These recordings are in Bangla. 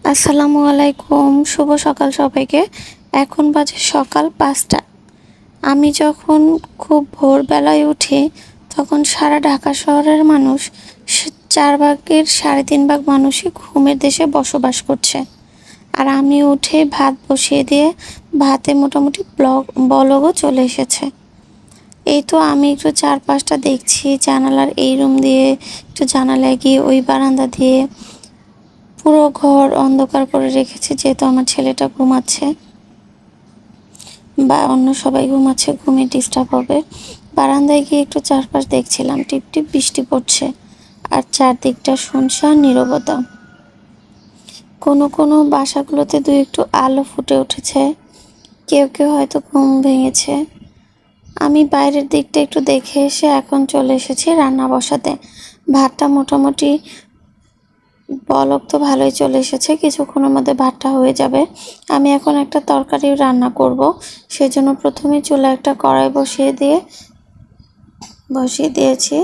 আসসালামু আলাইকুম, শুভ সকাল সবাইকে। এখন বাজে সকাল ৫টা। আমি যখন খুব ভোরবেলায় উঠি তখন সারা ঢাকা শহরের মানুষ ৪ ভাগের ৩.৫ ভাগ মানুষই ঘুমের দেশে বসবাস করছে। আর আমি উঠে ভাত বসিয়ে দিয়ে ভাতে মোটামুটি বলগও চলে এসেছে। এই তো আমি একটু চারপাশটা দেখছি, জানালার এই রুম দিয়ে একটু জানালায় গিয়ে ওই বারান্দা দিয়ে পুরো ঘর অন্ধকার করে রেখেছি, যেহেতু আমার ছেলেটা ঘুমাচ্ছে বা অন্য সবাই ঘুমাচ্ছে, ঘুমিয়ে ডিস্টার্ব হবে। বারান্দায় গিয়ে একটু চারপাশ দেখছিলাম, টিপটিপ বৃষ্টি পড়ছে আর চারদিকটা শুনশান নীরবতা। কোনো কোনো বাসাগুলোতে দুই একটু আলো ফুটে উঠেছে, কেউ কেউ হয়তো ঘুম ভেঙেছে। আমি বাইরের দিকটা একটু দেখে এসে এখন চলে এসেছি রান্না বসাতে। ভাতটা মোটামুটি বলক তো ভালোই চলে এসেছে, কিছুক্ষণের মধ্যে ভাতটা হয়ে যাবে। আমি এখন একটা তরকারি রান্না করব, সেজন্য প্রথমে চুলায় একটা কড়াই বসিয়ে দিয়েছি।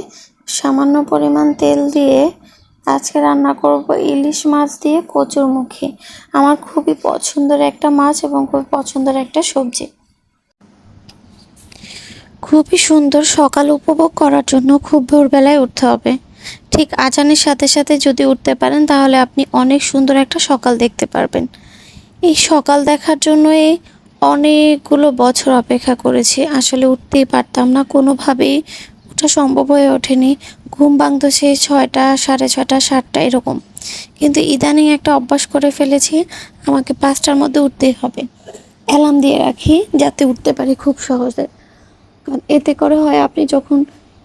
সামান্য পরিমাণ তেল দিয়ে আজকে রান্না করব ইলিশ মাছ দিয়ে কচুরমুখী। আমার খুবই পছন্দের একটা মাছ এবং খুব পছন্দের একটা সবজি। খুবই সুন্দর সকাল উপভোগ করার জন্য খুব ভোরবেলায় উঠতে হবে। ঠিক আজানের সাথে সাথে যদি উঠতে পারেন তাহলে আপনি অনেক সুন্দর একটা সকাল দেখতে পারবেন। এই সকাল দেখার জন্যই অনেকগুলো বছর অপেক্ষা করেছি। আসলে উঠতেই পারতাম না, কোনোভাবেই ওঠা সম্ভব হয়ে ওঠেনি। ঘুম ভাঙতো সেই 6টা, 6:30, 7টা এরকম। কিন্তু ইদানিং একটা অভ্যাস করে ফেলেছি, আমাকে 5টার মধ্যে উঠতেই হবে। অ্যালার্ম দিয়ে রাখি যাতে উঠতে পারি খুব সহজে। কারণ এতে করে হয়, আপনি যখন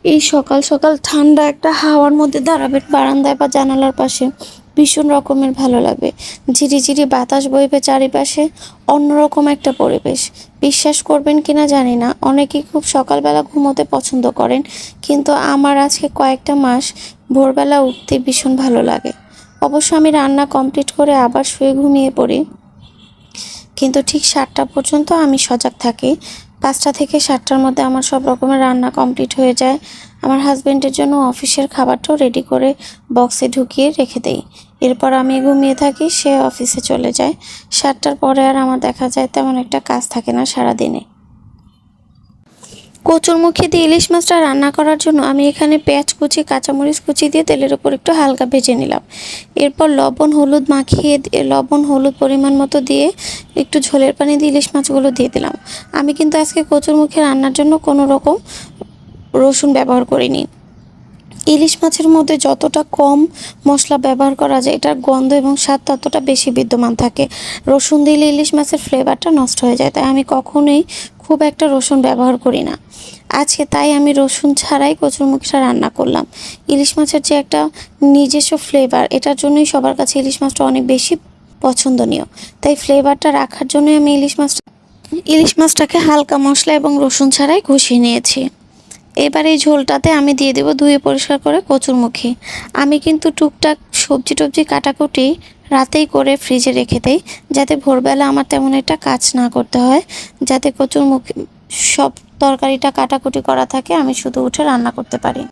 এই সকাল সকাল ঠান্ডা একটা হাওয়ার মধ্যে দাঁড়াবেন বারান্দায় বা জানালার পাশে, ভীষণ রকমের ভালো লাগবে। ঝিরিঝিরি বাতাস বইবে চারিপাশে, অন্যরকম একটা পরিবেশ। বিশ্বাস করবেন কিনা জানি না, অনেকেই খুব সকালবেলা ঘুমোতে পছন্দ করেন, কিন্তু আমার আজকে কয়েকটা মাস ভোরবেলা উঠতে ভীষণ ভালো লাগে। অবশ্য আমি রান্না কমপ্লিট করে আবার শুয়ে ঘুমিয়ে পড়ি, কিন্তু ঠিক 7টা পর্যন্ত আমি সজাগ থাকি। 5টা থেকে 7টার মধ্যে আমার সব রকমের রান্না কমপ্লিট হয়ে যায়। আমার হাজব্যান্ডের জন্য অফিসের খাবারটাও রেডি করে বক্সে ঢুকিয়ে রেখে দেই। এরপর আমি ঘুমিয়ে থাকি, সে অফিসে চলে যায়। 7টার পরে আর আমার দেখা যায় তেমন একটা কাজ থাকে না সারাদিনে। কচুরমুখী দিয়ে ইলিশ মাছটা রান্না করার জন্য আমি এখানে পেঁয়াজ কুচি, কাঁচামরিচ কুচি দিয়ে তেলের উপর একটু হালকা ভেজে নিলাম। এরপর লবণ হলুদ মাখিয়ে লবণ হলুদ পরিমাণ মতো দিয়ে একটু ঝোলের পানি দিয়ে ইলিশ মাছগুলো দিয়ে দিলাম। আমি কিন্তু আজকে কচুরমুখী রান্নার জন্য কোনো রকম রসুন ব্যবহার করিনি। ইলিশ মাছের মধ্যে যতটা কম মশলা ব্যবহার করা যায়, এটার গন্ধ এবং স্বাদ ততটা বেশি বিদ্যমান থাকে। রসুন দিলে ইলিশ মাছের ফ্লেভারটা নষ্ট হয়ে যায়, তাই আমি কখনোই খুব একটা রসুন ব্যবহার করি না। আজকে তাই আমি রসুন ছাড়াই কচুরমুখিটা রান্না করলাম। ইলিশ মাছের যে একটা নিজস্ব ফ্লেভার, এটার জন্যই সবার কাছে ইলিশ মাছটা অনেক বেশি পছন্দনীয়। তাই ফ্লেভারটা রাখার জন্যই আমি ইলিশ মাছটাকে হালকা মশলা এবং রসুন ছাড়াই কষিয়ে নিয়েছি। এবার এই ঝোলটাতে আমি দিয়ে দেবো ধুয়ে পরিষ্কার করে কচুরমুখী। আমি কিন্তু টুকটাক সবজি টবজি কাটাকুটি রাতেই করে ফ্রিজে রেখে দেই, যাতে ভোরবেলা আমার তেমন একটা কাজ না করতে হয়, যাতে কচুরমুখী সব তরকারিটা কাটাকুটি করা থাকে, আমি শুধু উঠে রান্না করতে পারি।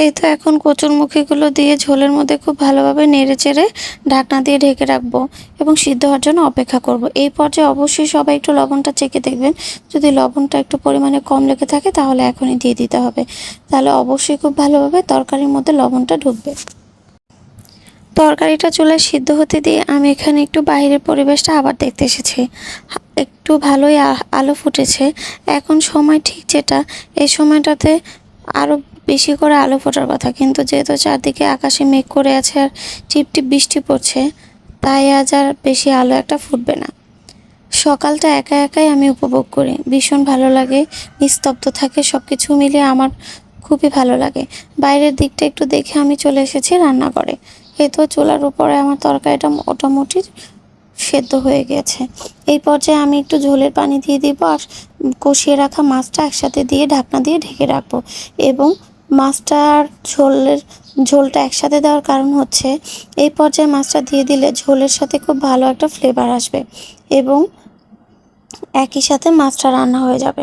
এই তো এখন কচুরমুখীগুলো দিয়ে ঝোলের মধ্যে খুব ভালোভাবে নেড়ে চেড়ে ঢাকনা দিয়ে ঢেকে রাখবো এবং সিদ্ধ হওয়ার জন্য অপেক্ষা করব। এই পর্যায়ে অবশ্যই সবাই একটু লবণটা চেখে দেখবেন। যদি লবণটা একটু পরিমাণে কম লেগে থাকে তাহলে এখনই দিয়ে দিতে হবে, তাহলে অবশ্যই খুব ভালোভাবে তরকারির মধ্যে লবণটা ঢুকবে। তরকারিটা চুলায় সিদ্ধ হতে দিয়ে আমি এখানে একটু বাইরের পরিবেশটা আবার দেখতে এসেছি। একটু ভালোই আলো ফুটেছে। এখন সময় ঠিক যেটা, এই সময়টাতে আরও বেশি করে আলো ফোটার কথা, কিন্তু যেহেতু চারদিকে আকাশে মেঘ করে আছে আর টিপটিপ বৃষ্টি পড়ছে, তাই আজ আর বেশি আলো একটা ফুটবে না। সকালটা একা একাই আমি উপভোগ করি, ভীষণ ভালো লাগে, নিস্তব্ধ থাকে, সব কিছু মিলিয়ে আমার খুবই ভালো লাগে। বাইরের দিকটা একটু দেখে আমি চলে এসেছি রান্নাঘরে। এই তো চুলার উপরে আমার তরকারিটা মোটামুটি সেদ্ধ হয়ে গেছে। এই পর্যায়ে আমি একটু ঝোলের পানি দিয়ে দিব আর কষিয়ে রাখা মাছটা একসাথে দিয়ে ঢাকনা দিয়ে ঢেকে রাখবো। এবং মাছটার ঝোলটা একসাথে দেওয়ার কারণ হচ্ছে, এই পর্যায়ে মাছটা দিয়ে দিলে ঝোলের সাথে খুব ভালো একটা ফ্লেভার আসবে এবং একই সাথে মাছটা রান্না হয়ে যাবে।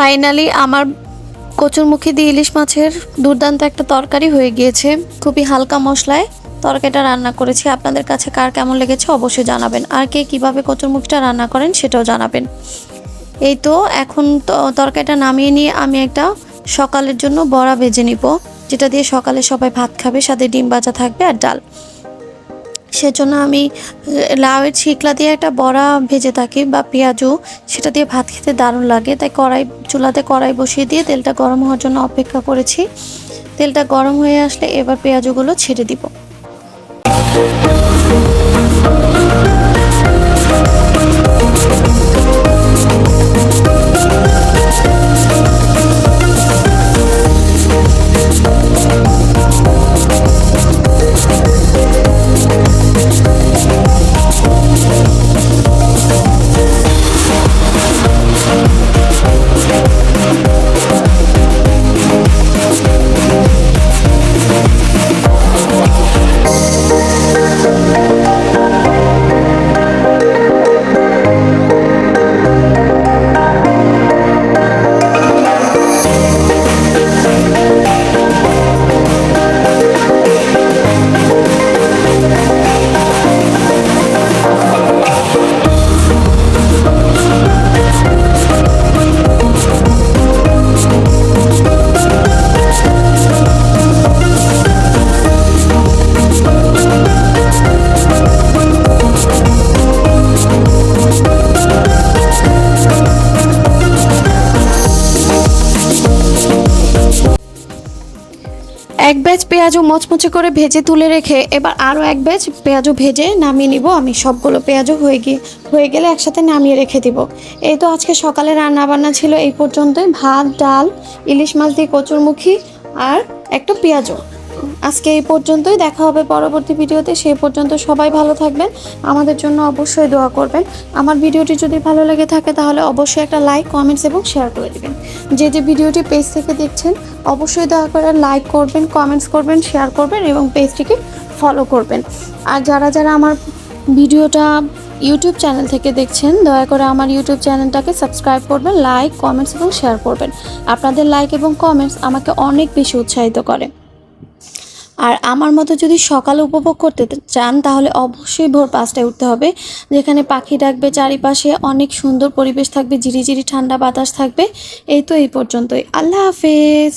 ফাইনালি আমার কচুরমুখী দিয়ে ইলিশ মাছের দুর্দান্ত একটা তরকারি হয়ে গিয়েছে। খুবই হালকা মশলায় তরকারিটা রান্না করেছি। আপনাদের কাছে কার কেমন লেগেছে অবশ্যই জানাবেন, আর কে কীভাবে কচুরমুখীটা রান্না করেন সেটাও জানাবেন। এই তো এখন তরকারিটা নামিয়ে নিয়ে আমি একটা সকালের জন্য বড়া ভেজে নিব, যেটা দিয়ে সকালে সবাই ভাত খাবে, সাথে ডিম ভাজা থাকবে আর ডাল। সেজন্য আমি লাউয়ের ছিকলা দিয়ে একটা বড়া ভেজে থাকি বা পেঁয়াজু, সেটা দিয়ে ভাত খেতে দারুণ লাগে। তাই চুলাতে কড়াই বসিয়ে দিয়ে তেলটা গরম হওয়ার জন্য অপেক্ষা করেছি। তেলটা গরম হয়ে আসলে এবার পেঁয়াজুগুলো ছেড়ে দিব। এক ব্যাচ পেঁয়াজও মচমচে করে ভেজে তুলে রেখে এবার আরও এক ব্যাচ পেঁয়াজও ভেজে নামিয়ে নিব আমি। সবগুলো পেঁয়াজও হয়ে গেলে একসাথে নামিয়ে রেখে দিব। এই তো আজকে সকালে রান্না বান্না ছিল এই পর্যন্তই। ভাত, ডাল, ইলিশ মাছ দিয়ে কচুরমুখী আর একটা পেঁয়াজও। আজকে এই পর্যন্তই, দেখা হবে পরবর্তী ভিডিওতে। সেই পর্যন্ত সবাই ভালো থাকবেন, আমাদের জন্য অবশ্যই দোয়া করবেন। আমার ভিডিওটি যদি ভালো লেগে থাকে তাহলে অবশ্যই একটা লাইক, কমেন্টস এবং শেয়ার করে দেবেন। যে ভিডিওটি পেজ থেকে দেখছেন অবশ্যই দয়া করে লাইক করবেন, কমেন্টস করবেন, শেয়ার করবেন এবং পেজটিকে ফলো করবেন। আর যারা আমার ভিডিওটা ইউটিউব চ্যানেল থেকে দেখছেন দয়া করে আমার ইউটিউব চ্যানেলটাকে সাবস্ক্রাইব করবেন, লাইক, কমেন্টস এবং শেয়ার করবেন। আপনাদের লাইক এবং কমেন্টস আমাকে অনেক বেশি উৎসাহিত করে। আর আমার মতো যদি সকালে উপভোগ করতে চান তাহলে অবশ্যই ভোর 5টায় উঠতে হবে, যেখানে পাখি ডাকবে, চারিপাশে অনেক সুন্দর পরিবেশ থাকবে, ঝিরিঝিরি ঠান্ডা বাতাস থাকবে। এই তো এই পর্যন্তই। আল্লাহ হাফেজ।